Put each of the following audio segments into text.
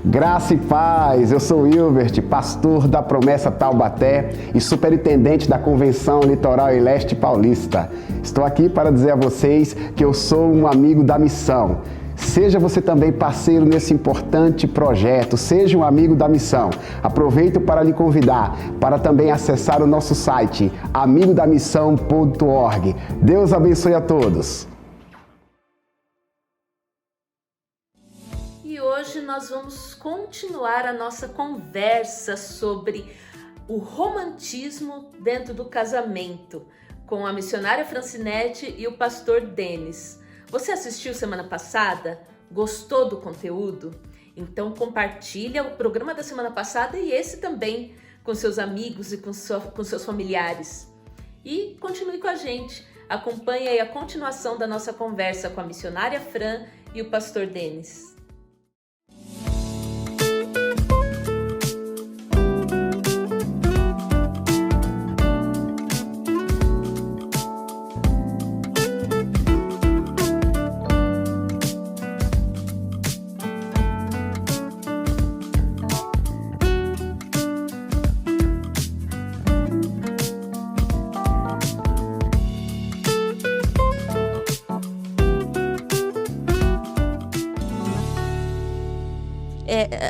Graça e paz, eu sou Hilbert, pastor da Promessa Taubaté e superintendente da Convenção Litoral e Leste Paulista. Estou aqui para dizer a vocês que eu sou um amigo da missão. Seja você também parceiro nesse importante projeto, seja um amigo da missão. Aproveito para lhe convidar para também acessar o nosso site, amigodamissão.org. Deus abençoe a todos. E hoje nós vamos continuar a nossa conversa sobre o romantismo dentro do casamento, com a missionária Francinete e o pastor Denis. Você assistiu semana passada? Gostou do conteúdo? Então compartilha o programa da semana passada e esse também com seus amigos e com seus familiares. E continue com a gente. Acompanhe aí a continuação da nossa conversa com a missionária Fran e o pastor Denis.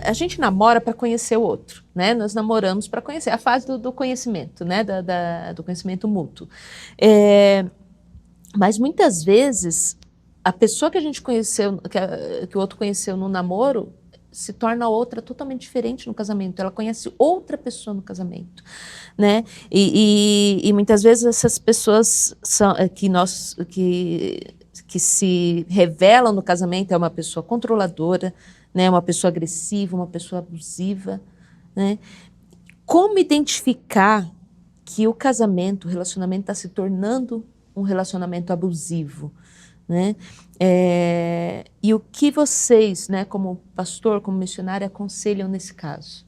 A gente namora para conhecer o outro, né? Nós namoramos para conhecer, a fase do conhecimento, né? Do conhecimento mútuo. Mas muitas vezes, a pessoa que a gente conheceu, que o outro conheceu no namoro, se torna outra totalmente diferente no casamento. Ela conhece outra pessoa no casamento, né? E muitas vezes essas pessoas que se revelam no casamento é uma pessoa controladora, né, uma pessoa agressiva, uma pessoa abusiva, né? Como identificar que o casamento, o relacionamento está se tornando um relacionamento abusivo, né? E o que vocês, né, como pastor, como missionário, aconselham nesse caso?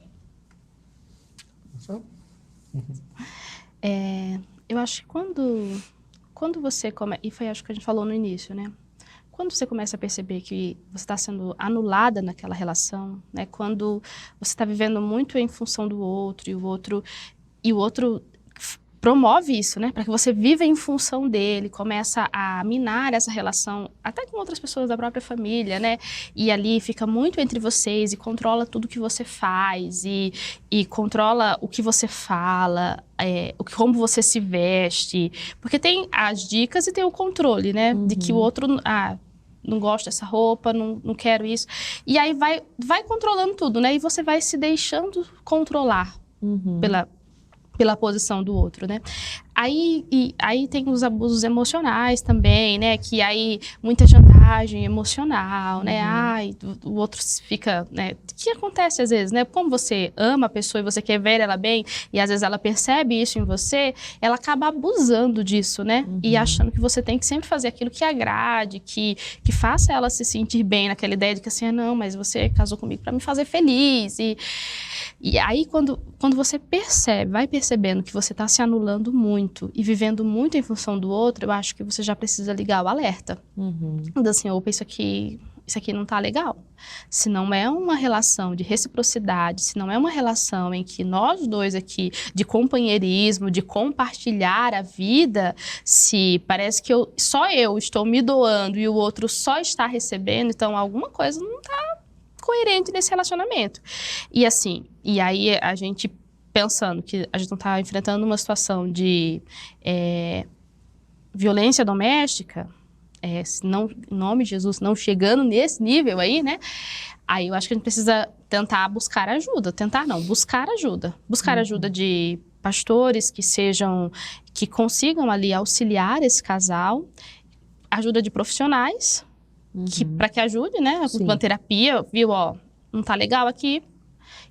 Eu acho que quando você começa, e foi acho que a gente falou no início, né? Quando você começa a perceber que você está sendo anulada naquela relação, né? Quando você está vivendo muito em função do outro e o outro promove isso, né? Para que você viva em função dele, começa a minar essa relação até com outras pessoas da própria família, né? E ali fica muito entre vocês e controla tudo que você faz e controla o que você fala, como você se veste, porque tem as dicas e tem o controle, né? De que o outro não gosto dessa roupa, não quero isso. E aí vai controlando tudo, né? E você vai se deixando controlar pela posição do outro, né? Aí tem os abusos emocionais também, né? Que aí muita chantagem emocional, né? O outro fica, né? Que acontece às vezes, né? Como você ama a pessoa e você quer ver ela bem e às vezes ela percebe isso em você, ela acaba abusando disso, né? E achando que você tem que sempre fazer aquilo que agrade, que faça ela se sentir bem naquela ideia de que assim, não, mas você casou comigo para me fazer feliz. E aí quando você vai percebendo que você está se anulando muito e vivendo muito em função do outro, eu acho que você já precisa ligar o alerta. Assim, opa, isso aqui não tá legal. Se não é uma relação de reciprocidade, se não é uma relação em que nós dois aqui, de companheirismo, de compartilhar a vida, se parece que só eu estou me doando e o outro só está recebendo, então alguma coisa não tá coerente nesse relacionamento. E assim, e aí a gente pensando que a gente não está enfrentando uma situação de violência doméstica, se não, em nome de Jesus, não chegando nesse nível aí, né? Aí eu acho que a gente precisa tentar buscar ajuda. Buscar ajuda. Buscar ajuda de pastores que consigam ali auxiliar esse casal, ajuda de profissionais, para que ajude, né? Uma terapia, viu, ó, não tá legal aqui,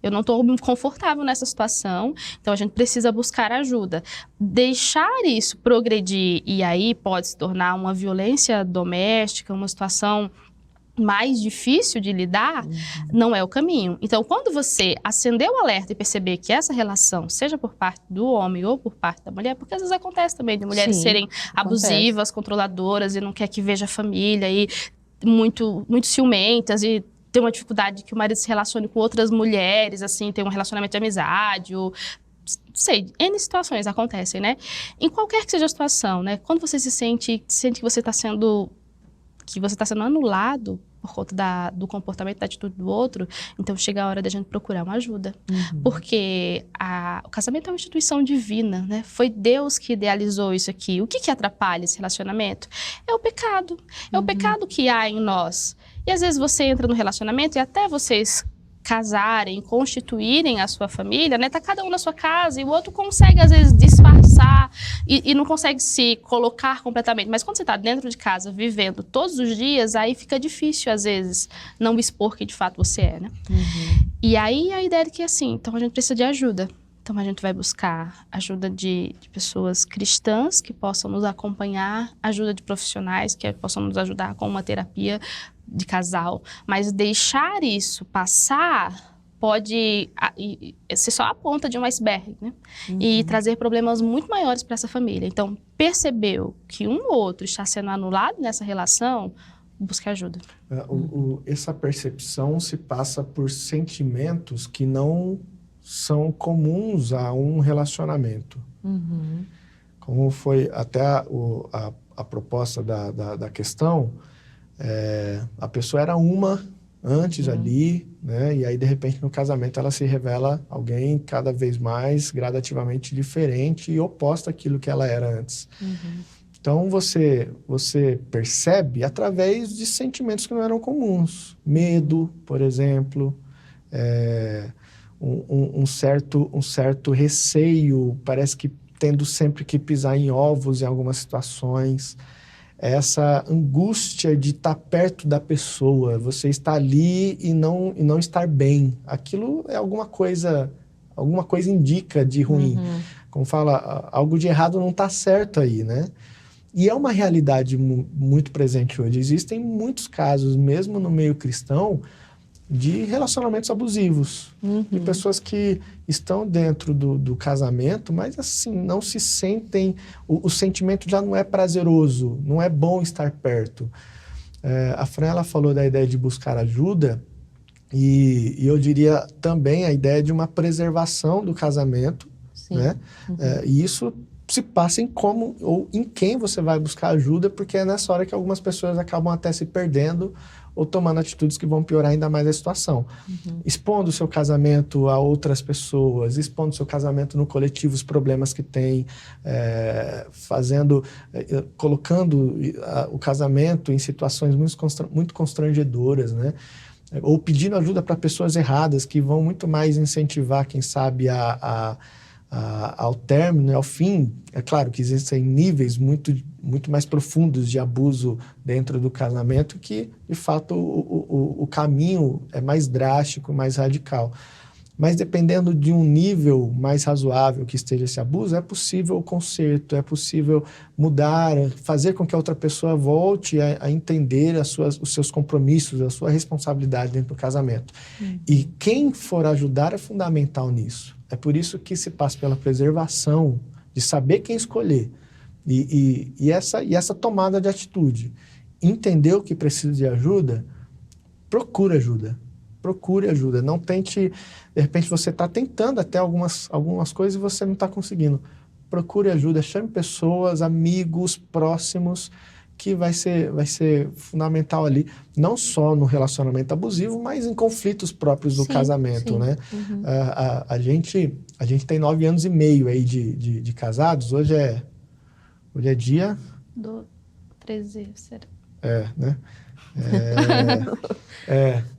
eu não estou confortável nessa situação, então a gente precisa buscar ajuda. Deixar isso progredir e aí pode se tornar uma violência doméstica, uma situação mais difícil de lidar, não é o caminho. Então, quando você acender o alerta e perceber que essa relação, seja por parte do homem ou por parte da mulher, porque às vezes acontece também de mulheres serem abusivas, controladoras e não quer que veja a família e muito ciumentas e tem uma dificuldade que o marido se relacione com outras mulheres, assim, tem um relacionamento de amizade, ou sei, N situações acontecem, né? Em qualquer que seja a situação, né? Quando você sente que você está sendo anulado por conta do comportamento, da atitude do outro, então chega a hora da gente procurar uma ajuda. Porque o casamento é uma instituição divina, né? Foi Deus que idealizou isso aqui. O que atrapalha esse relacionamento? É o pecado. É o pecado que há em nós. E às vezes você entra no relacionamento e até vocês casarem, constituírem a sua família, né? Tá cada um na sua casa e o outro consegue, às vezes, disfarçar e não consegue se colocar completamente. Mas quando você tá dentro de casa, vivendo todos os dias, aí fica difícil, às vezes, não expor que de fato você é, né? E aí a ideia é que, assim, então a gente precisa de ajuda. Então a gente vai buscar ajuda de pessoas cristãs que possam nos acompanhar, ajuda de profissionais que possam nos ajudar com uma terapia de casal, mas deixar isso passar pode ser só a ponta de um iceberg, né? E trazer problemas muito maiores para essa família. Então, percebeu que um ou outro está sendo anulado nessa relação, busque ajuda. Essa percepção se passa por sentimentos que não são comuns a um relacionamento. Como foi até a proposta da questão, a pessoa era uma antes ali, né? E aí, de repente, no casamento, ela se revela alguém cada vez mais gradativamente diferente e oposta àquilo que ela era antes. Então, você percebe através de sentimentos que não eram comuns. Medo, por exemplo, um certo receio, parece que tendo sempre que pisar em ovos em algumas situações. Essa angústia de estar perto da pessoa, você estar ali e não estar bem. Aquilo é alguma coisa indica de ruim. Como fala, algo de errado não está certo aí, né? E é uma realidade muito presente hoje. Existem muitos casos, mesmo no meio cristão, de relacionamentos abusivos, de pessoas que estão dentro do casamento, mas assim, não se sentem, o sentimento já não é prazeroso, não é bom estar perto. A Fran, ela falou da ideia de buscar ajuda, e eu diria também a ideia de uma preservação do casamento, né? E isso se passa em como ou em quem você vai buscar ajuda, porque é nessa hora que algumas pessoas acabam até se perdendo ou tomando atitudes que vão piorar ainda mais a situação. Expondo o seu casamento a outras pessoas, expondo o seu casamento no coletivo, os problemas que tem, colocando o casamento em situações muito constrangedoras, né? Ou pedindo ajuda para pessoas erradas, que vão muito mais incentivar, quem sabe, ao término, ao fim. É claro que existem níveis muito mais profundos de abuso dentro do casamento, que, de fato, o caminho é mais drástico, mais radical. Mas dependendo de um nível mais razoável que esteja esse abuso, é possível o conserto, é possível mudar, fazer com que a outra pessoa volte a entender os seus compromissos, a sua responsabilidade dentro do casamento. E quem for ajudar é fundamental nisso. É por isso que se passa pela preservação, de saber quem escolher. E essa tomada de atitude. Entender que precisa de ajuda, procure ajuda. Procure ajuda. Não tente... De repente você está tentando até algumas coisas e você não está conseguindo. Procure ajuda. Chame pessoas, amigos, próximos, que vai ser fundamental ali, não só no relacionamento abusivo, mas em conflitos próprios do casamento, né? A gente tem 9 anos e meio aí de casados. Hoje é dia... Do 13, será? Né?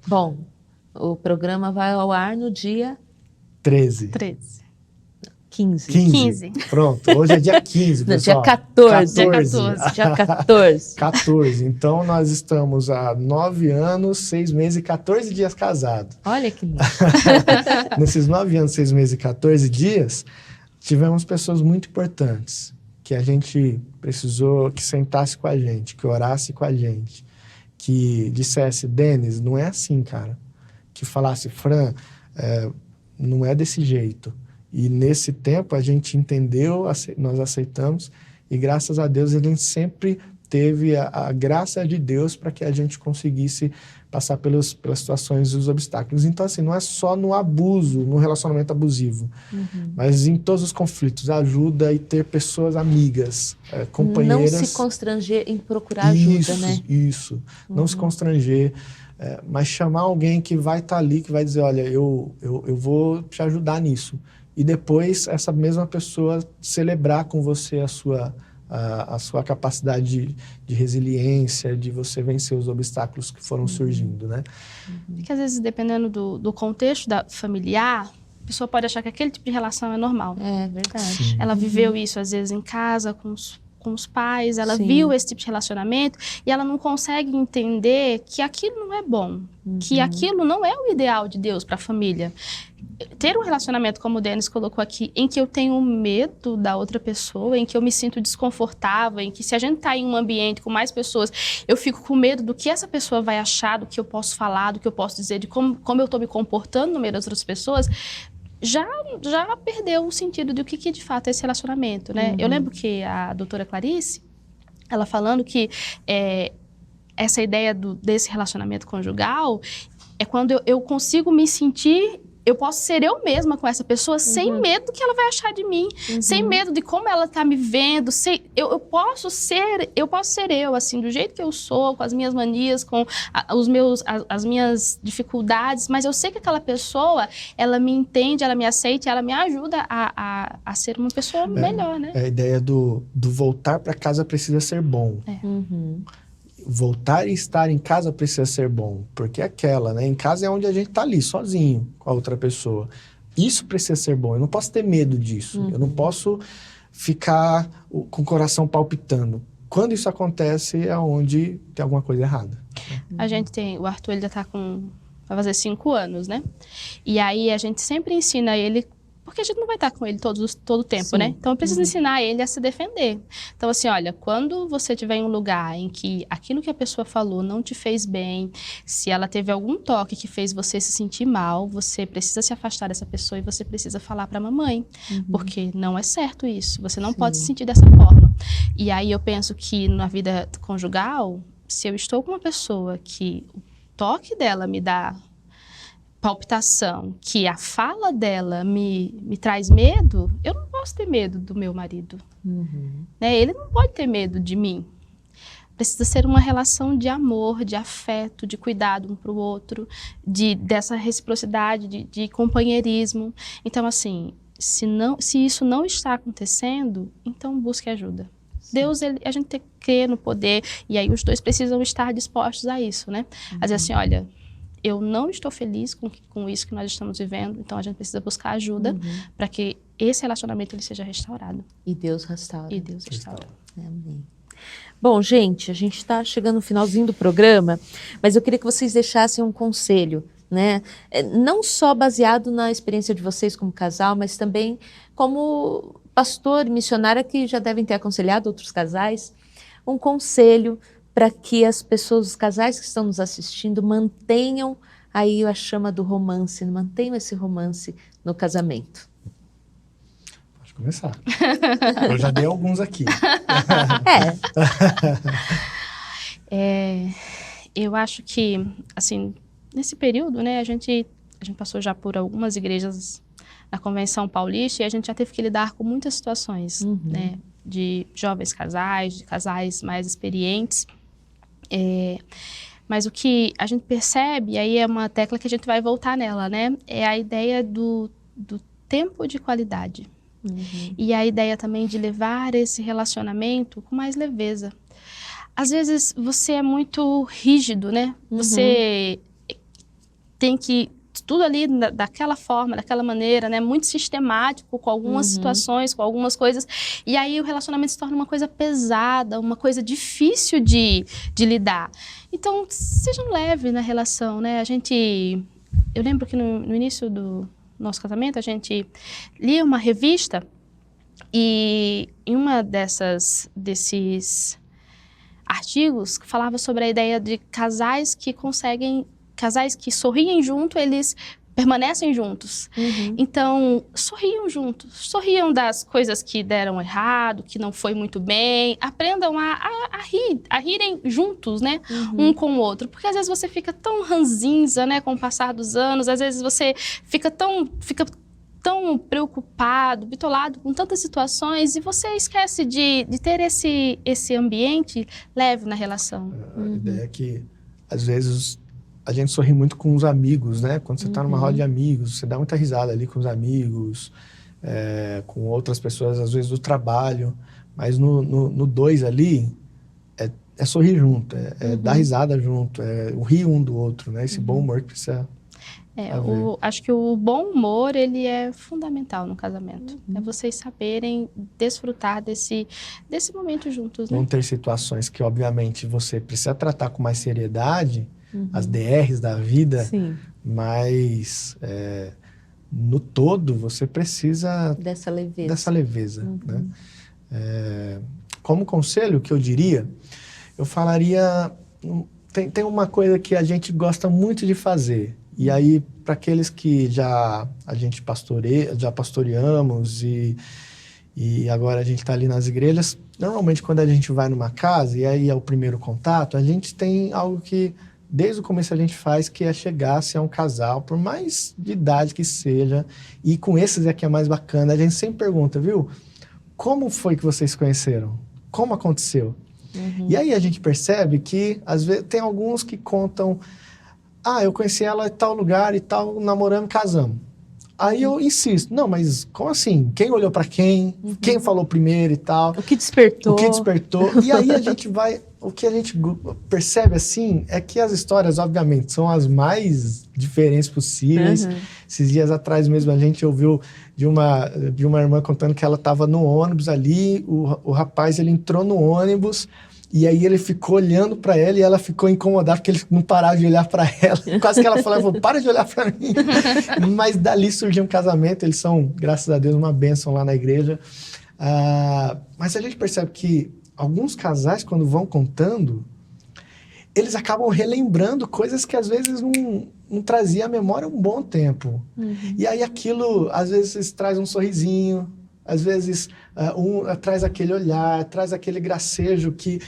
Bom, o programa vai ao ar no dia... 13. 15. Pronto, hoje é dia 15, pessoal. Dia 14. Dia 14. 14. Então, nós estamos há 9 anos, 6 meses e 14 dias casados. Olha que lindo. Nesses 9 anos, 6 meses e 14 dias, tivemos pessoas muito importantes, que a gente precisou que sentasse com a gente, que orasse com a gente, que dissesse, Denis, não é assim, cara. Que falasse, Fran, não é desse jeito. E nesse tempo a gente entendeu, nós aceitamos, e graças a Deus ele sempre teve a graça de Deus para que a gente conseguisse passar pelas situações e os obstáculos. Então, assim, não é só no abuso, no relacionamento abusivo, mas em todos os conflitos, ajuda e ter pessoas amigas, companheiras. Não se constranger em procurar ajuda, né? Isso. Não se constranger, mas chamar alguém que vai estar ali, que vai dizer, olha, eu vou te ajudar nisso. E depois, essa mesma pessoa celebrar com você a sua capacidade de resiliência, de você vencer os obstáculos que foram surgindo, né? Porque às vezes, dependendo do contexto familiar, a pessoa pode achar que aquele tipo de relação é normal. É verdade. Sim. Ela viveu isso, às vezes, em casa, com os pais, ela viu esse tipo de relacionamento e ela não consegue entender que aquilo não é bom, que aquilo não é o ideal de Deus para a família. Ter um relacionamento, como o Denis colocou aqui, em que eu tenho medo da outra pessoa, em que eu me sinto desconfortável, em que se a gente está em um ambiente com mais pessoas, eu fico com medo do que essa pessoa vai achar, do que eu posso falar, do que eu posso dizer, de como eu estou me comportando no meio das outras pessoas, já perdeu o sentido do que de fato é esse relacionamento, né? Eu lembro que a doutora Clarice, ela falando que essa ideia desse relacionamento conjugal é quando eu consigo me sentir, eu posso ser eu mesma com essa pessoa sem medo do que ela vai achar de mim, sem medo de como ela está me vendo, eu posso ser eu, assim, do jeito que eu sou, com as minhas manias, com as minhas dificuldades, mas eu sei que aquela pessoa, ela me entende, ela me aceita, ela me ajuda a ser uma pessoa melhor, né? A ideia do voltar para casa precisa ser bom. Voltar e estar em casa precisa ser bom, porque é aquela, né? Em casa é onde a gente tá ali, sozinho, com a outra pessoa. Isso precisa ser bom, eu não posso ter medo disso, eu não posso ficar com o coração palpitando. Quando isso acontece, é onde tem alguma coisa errada. A gente tem, o Arthur, ele já vai fazer 5 anos, né? E aí a gente sempre ensina ele, porque a gente não vai estar com ele todo o tempo, né? Então eu preciso ensinar ele a se defender. Então assim, olha, quando você estiver em um lugar em que aquilo que a pessoa falou não te fez bem, se ela teve algum toque que fez você se sentir mal, você precisa se afastar dessa pessoa e você precisa falar para a mamãe, porque não é certo isso, você não pode se sentir dessa forma. E aí eu penso que na vida conjugal, se eu estou com uma pessoa que o toque dela me dá palpitação, que a fala dela me traz medo, eu não posso ter medo do meu marido. Né? Ele não pode ter medo de mim. Precisa ser uma relação de amor, de afeto, de cuidado um para o outro, dessa reciprocidade, de companheirismo. Então, assim, se isso não está acontecendo, então busque ajuda. Deus, a gente crê no poder, e aí os dois precisam estar dispostos a isso, né? A dizer assim, olha, eu não estou feliz com isso que nós estamos vivendo, então a gente precisa buscar ajuda para que esse relacionamento ele seja restaurado. E Deus restaura. E Deus restaura. Amém. Bom, gente, a gente está chegando no finalzinho do programa, mas eu queria que vocês deixassem um conselho, né? Não só baseado na experiência de vocês como casal, mas também como pastor e missionária que já devem ter aconselhado outros casais, um conselho para que as pessoas, os casais que estão nos assistindo, mantenham aí a chama do romance, mantenham esse romance no casamento. Pode começar. Eu já dei alguns aqui. Eu acho que, assim, nesse período, né, a gente passou já por algumas igrejas na Convenção Paulista e a gente já teve que lidar com muitas situações, né, de jovens casais, de casais mais experientes. Mas o que a gente percebe, e aí é uma tecla que a gente vai voltar nela, né? É a ideia do tempo de qualidade. E a ideia também de levar esse relacionamento com mais leveza. Às vezes você é muito rígido, né? Você tem que tudo ali daquela forma, daquela maneira, né? Muito sistemático com algumas situações, com algumas coisas. E aí o relacionamento se torna uma coisa pesada, uma coisa difícil de lidar. Então, sejam leves na relação, né? Eu lembro que no início do nosso casamento, a gente lia uma revista e em uma desses artigos falava sobre a ideia de casais que sorriem junto, eles permanecem juntos. Então, sorriam juntos. Sorriam das coisas que deram errado, que não foi muito bem. Aprendam a rirem juntos, né? Um com o outro. Porque às vezes você fica tão ranzinza, né? Com o passar dos anos. Às vezes você fica tão preocupado, bitolado com tantas situações e você esquece de ter esse ambiente leve na relação. A ideia é que, às vezes, a gente sorri muito com os amigos, né? Quando você está numa roda de amigos, você dá muita risada ali com os amigos, com outras pessoas, às vezes, do trabalho. Mas no dois ali, é sorrir junto, dar risada junto, o rir um do outro, né? Esse bom humor que precisa... acho que o bom humor, ele é fundamental no casamento. É vocês saberem desfrutar desse momento juntos, né? Vão ter situações que, obviamente, você precisa tratar com mais seriedade, as DRs da vida, Sim. Mas no todo você precisa Dessa leveza. Né? Como conselho que eu diria, eu falaria, tem uma coisa que a gente gosta muito de fazer, e aí para aqueles que já pastoreamos e agora a gente está ali nas igrejas, normalmente quando a gente vai numa casa, e aí é o primeiro contato, a gente tem algo que desde o começo a gente faz, que é chegar-se a um casal, por mais de idade que seja, e com esses é que é mais bacana, a gente sempre pergunta, viu? Como foi que vocês se conheceram? Como aconteceu? E aí a gente percebe que, às vezes, tem alguns que contam, eu conheci ela em tal lugar e tal, namoramos, casamos. Aí eu insisto, não, mas como assim? Quem olhou pra quem? Quem falou primeiro e tal? O que despertou? E aí a gente vai... O que a gente percebe, assim, é que as histórias, obviamente, são as mais diferentes possíveis. Esses dias atrás mesmo, a gente ouviu de uma irmã contando que ela estava no ônibus ali, o rapaz, ele entrou no ônibus, e aí ele ficou olhando para ela, e ela ficou incomodada, porque ele não parava de olhar para ela. Quase que ela falava, para de olhar para mim. Mas dali surgiu um casamento, eles são, graças a Deus, uma bênção lá na igreja. Mas a gente percebe que alguns casais, quando vão contando, eles acabam relembrando coisas que às vezes não trazia à memória um bom tempo. E aí aquilo, às vezes, traz um sorrisinho, às vezes traz aquele olhar, traz aquele gracejo que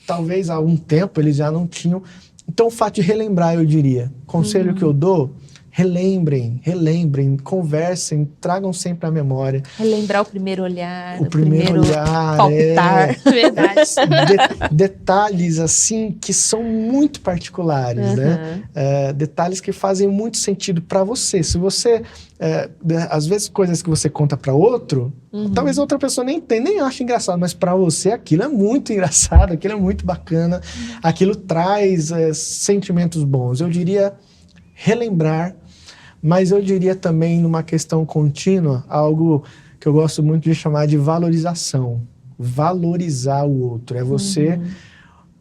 talvez há um tempo eles já não tinham. Então, o fato de relembrar, eu diria, conselho que eu dou, relembrem, conversem, tragam sempre à memória. Relembrar o primeiro olhar, o primeiro olhar, palpitar. Verdade. Detalhes, assim, que são muito particulares, né? Detalhes que fazem muito sentido para você. Se você, às vezes, coisas que você conta para outro, talvez outra pessoa nem ache engraçado, mas para você aquilo é muito engraçado, aquilo é muito bacana, aquilo traz sentimentos bons. Eu diria relembrar, mas eu diria também, numa questão contínua, algo que eu gosto muito de chamar de valorização. Valorizar o outro. É você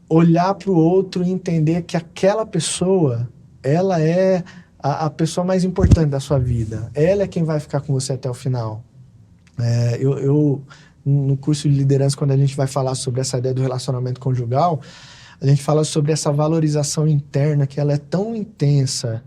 olhar para o outro e entender que aquela pessoa, ela é a pessoa mais importante da sua vida. Ela é quem vai ficar com você até o final. No curso de liderança, quando a gente vai falar sobre essa ideia do relacionamento conjugal, a gente fala sobre essa valorização interna, que ela é tão intensa,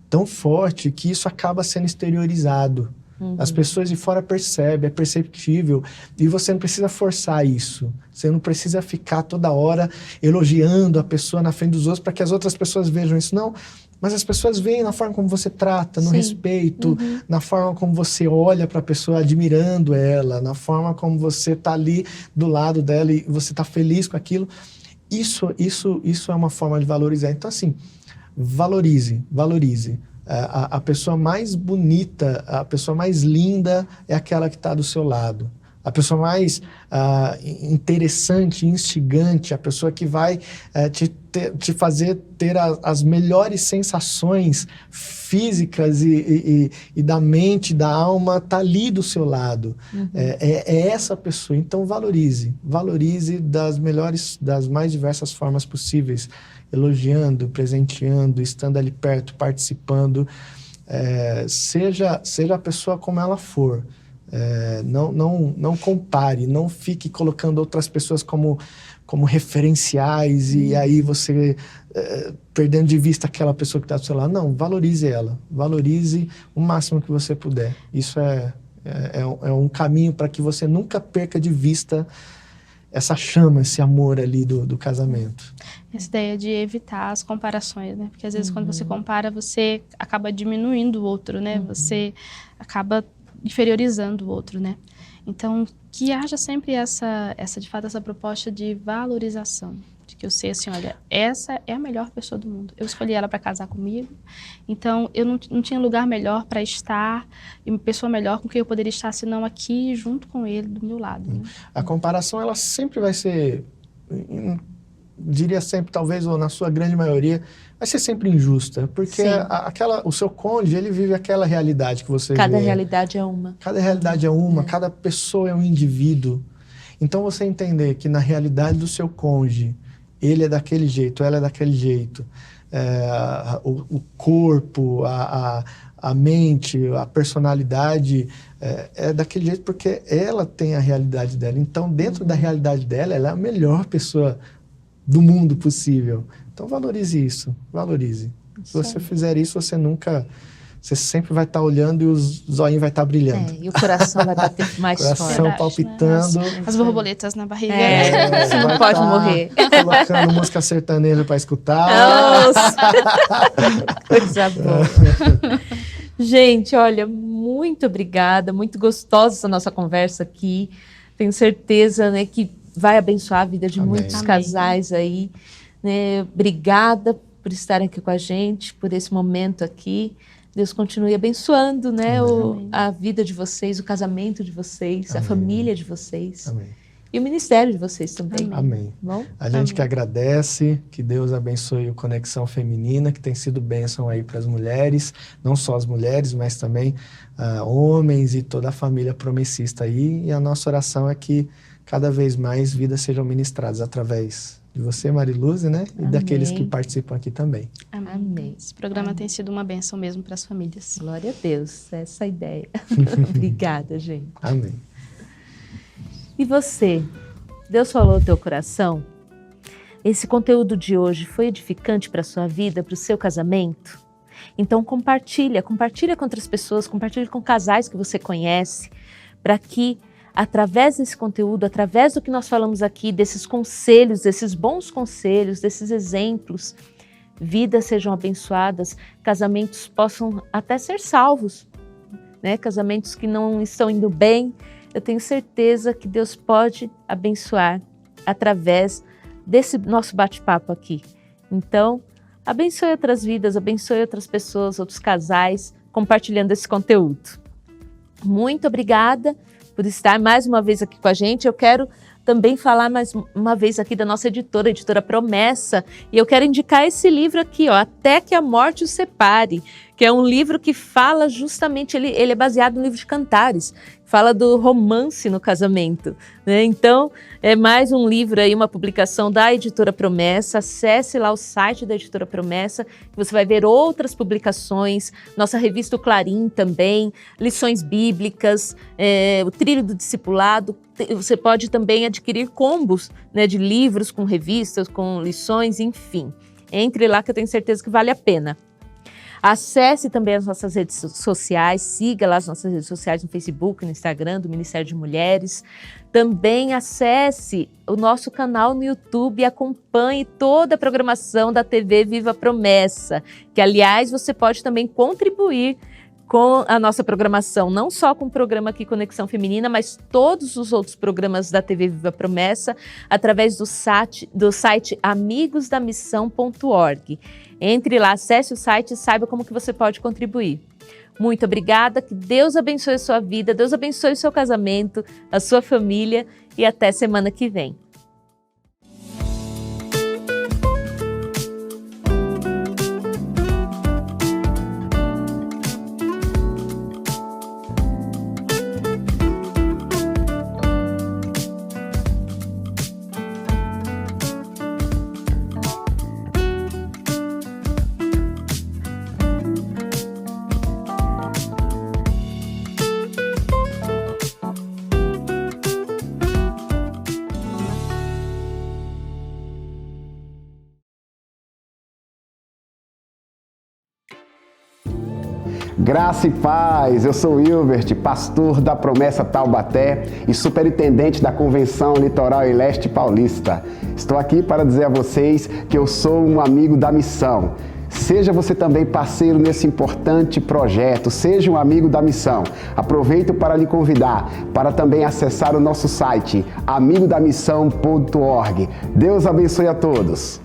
tão forte, que isso acaba sendo exteriorizado. As pessoas de fora percebem, é perceptível, e você não precisa forçar isso. Você não precisa ficar toda hora elogiando a pessoa na frente dos outros para que as outras pessoas vejam isso. Não, mas as pessoas veem na forma como você trata, no respeito, na forma como você olha para a pessoa admirando ela, na forma como você está ali do lado dela e você está feliz com aquilo. Isso é uma forma de valorizar. Então, assim, valorize. A pessoa mais bonita, a pessoa mais linda é aquela que está do seu lado. A pessoa mais interessante, instigante, a pessoa que vai te fazer ter as melhores sensações físicas e da mente, da alma, está ali do seu lado. É essa pessoa. Então, valorize das mais diversas formas possíveis, elogiando, presenteando, estando ali perto, participando. Seja a pessoa como ela for, Não compare, não fique colocando outras pessoas como referenciais e aí você perdendo de vista aquela pessoa que está do seu lado. Não, valorize ela, valorize o máximo que você puder. Isso é um caminho para que você nunca perca de vista essa chama, esse amor ali do casamento. Essa ideia de evitar as comparações, né? Porque às vezes quando você compara, você acaba diminuindo o outro, né? Você acaba inferiorizando o outro, né? Então, que haja sempre de fato, essa proposta de valorização. De que eu sei assim, olha, essa é a melhor pessoa do mundo. Eu escolhi ela para casar comigo, então eu não tinha lugar melhor para estar, e uma pessoa melhor com quem eu poderia estar, senão aqui junto com ele, do meu lado. Né? A comparação, ela sempre vai ser, diria sempre, talvez, ou na sua grande maioria, vai ser sempre injusta, porque o seu cônjuge, ele vive aquela realidade que você Cada vê. realidade é uma. Cada realidade é uma, cada pessoa é um indivíduo. Então, você entender que na realidade do seu cônjuge, ele é daquele jeito, ela é daquele jeito, o corpo, a mente, a personalidade é daquele jeito porque ela tem a realidade dela. Então, dentro da realidade dela, ela é a melhor pessoa do mundo possível. Então, valorize isso, valorize. Se você fizer isso, você sempre vai estar olhando e o zoinho vai estar brilhando. E o coração vai bater mais forte. O coração palpitando. Né? As borboletas na barriga. Você não pode morrer. Colocando música sertaneja para escutar. Nossa! Coisa boa. Gente, olha, muito obrigada. Muito gostosa essa nossa conversa aqui. Tenho certeza, né, que vai abençoar a vida de muitos casais aí. Né? Obrigada por estarem aqui com a gente, por esse momento aqui. Deus continue abençoando, né, a vida de vocês, o casamento de vocês, a família de vocês. Amém. E o ministério de vocês também. Amém. Bom? A gente que agradece, que Deus abençoe o Conexão Feminina, que tem sido bênção aí para as mulheres, não só as mulheres, mas também homens e toda a família promessista aí. E a nossa oração é que cada vez mais vidas sejam ministradas através de você, Mariluze, né? E daqueles que participam aqui também. Amém. Esse programa tem sido uma bênção mesmo para as famílias. Glória a Deus, essa é a ideia. Obrigada, gente. Amém. E você? Deus falou no teu coração? Esse conteúdo de hoje foi edificante para a sua vida, para o seu casamento? Então compartilha com outras pessoas, compartilha com casais que você conhece, para que através desse conteúdo, através do que nós falamos aqui, desses conselhos, desses bons conselhos, desses exemplos, vidas sejam abençoadas, casamentos possam até ser salvos, né? Casamentos que não estão indo bem, eu tenho certeza que Deus pode abençoar através desse nosso bate-papo aqui. Então, abençoe outras vidas, abençoe outras pessoas, outros casais, compartilhando esse conteúdo. Muito obrigada por estar mais uma vez aqui com a gente. Eu quero também falar mais uma vez aqui da nossa editora, a Editora Promessa, e eu quero indicar esse livro aqui, ó, Até que a Morte os Separe, que é um livro que fala justamente, ele é baseado no livro de Cantares, fala do romance no casamento, né? Então, é mais um livro aí, uma publicação da Editora Promessa. Acesse lá o site da Editora Promessa, que você vai ver outras publicações, nossa revista O Clarim também, lições bíblicas, o Trilho do Discipulado. Você pode também adquirir combos, né, de livros com revistas, com lições, enfim. Entre lá que eu tenho certeza que vale a pena. Acesse também as nossas redes sociais, siga lá as nossas redes sociais no Facebook, no Instagram do Ministério de Mulheres. Também acesse o nosso canal no YouTube e acompanhe toda a programação da TV Viva Promessa, que, aliás, você pode também contribuir com a nossa programação, não só com o programa aqui Conexão Feminina, mas todos os outros programas da TV Viva Promessa, através do site amigosdamissão.org. Entre lá, acesse o site e saiba como que você pode contribuir. Muito obrigada, que Deus abençoe a sua vida, Deus abençoe o seu casamento, a sua família e até semana que vem. Graça e paz, eu sou Wilbert, pastor da Promessa Taubaté e superintendente da Convenção Litoral e Leste Paulista. Estou aqui para dizer a vocês que eu sou um amigo da missão. Seja você também parceiro nesse importante projeto, seja um amigo da missão. Aproveito para lhe convidar para também acessar o nosso site amigodamissão.org. Deus abençoe a todos.